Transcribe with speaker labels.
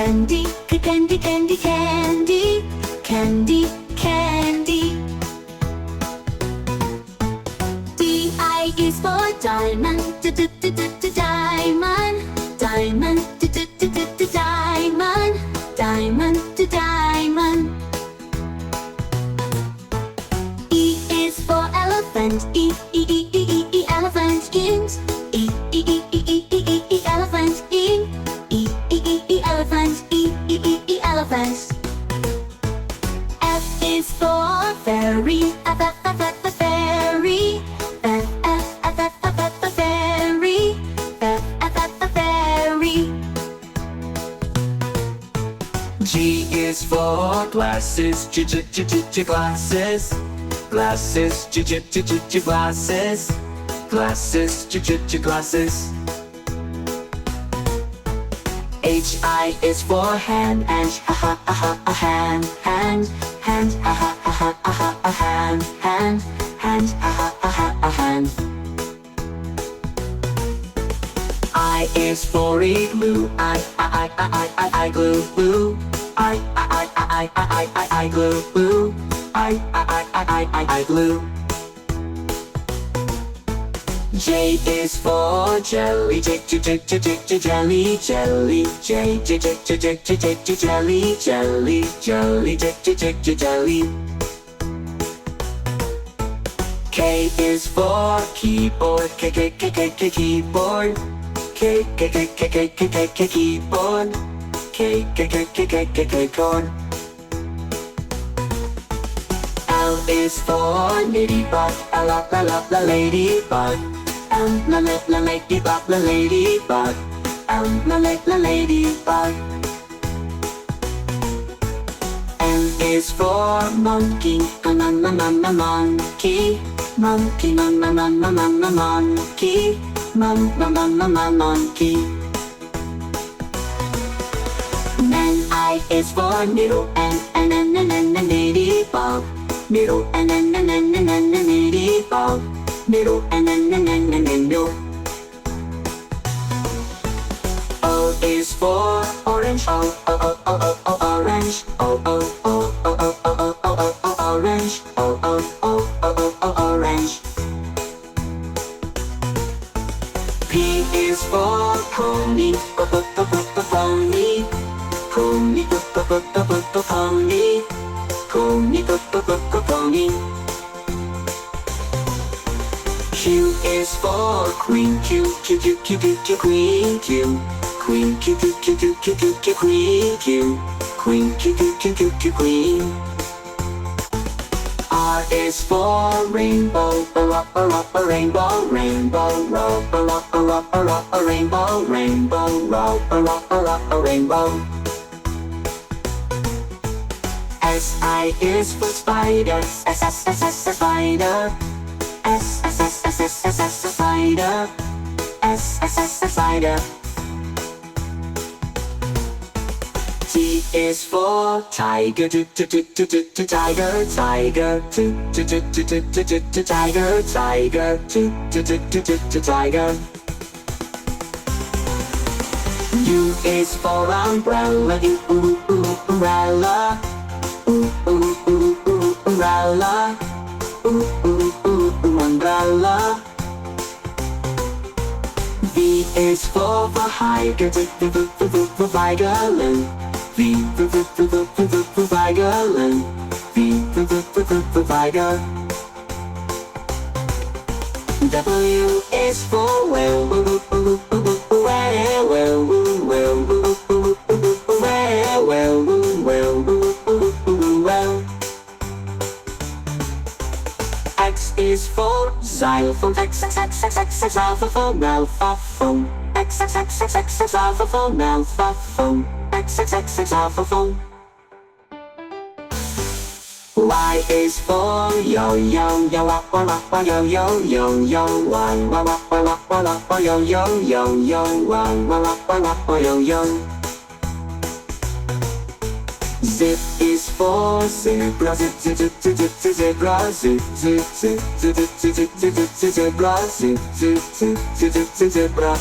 Speaker 1: candy, candy, candy, candy, candy, candy. D-I is for diamond, diamond, diamond, diamond, diamond, diamond. E is for elephant, elephant ings, elephant ing, elephant, elephants. F is for fairy, fairy, fairy, fairy.
Speaker 2: G is for glasses, glasses, glasses, glasses, glasses, glasses. H-I is for hand, hand, hand, hand, hand, hand, hand, hand, hand. I is for igloo, I glue, glue, I glue, glue, I glue. J is for jelly, jelly, jelly, jelly, jelly, jelly, jelly. K is for keyboard, keyboard, keyboard, keyboard. L is for ladybug, la ladybug, la ladybug, la ladybug, la ladybug. M is for monkey, monkey, monkey, monkey, monkey. Then I is for needle and ladybug, needle and ladybug, needle and needle. O is for orange, orange, orange, orange. P is for pony, pony, pony, pony, pony. Q is for queen, queen, queen, queen. R is for rainbow, rainbow, rainbow. S-I is for spider, spider, spider, spider. T is for tiger, tiger, tiger, tiger, tiger, tiger. U is for umbrella, umbrella, umbrella, umbrella. V is for vigilant, vigilant, vigilant, vigilant. W is for well, X is for xylophone, xylophone, xylophone, xylophone, xylophone, xylophone. Y is for yo, yo, yo, yo, yo, yo, yo, yo, yo, yo. Z is for zebra, zebra, zebra, zebra.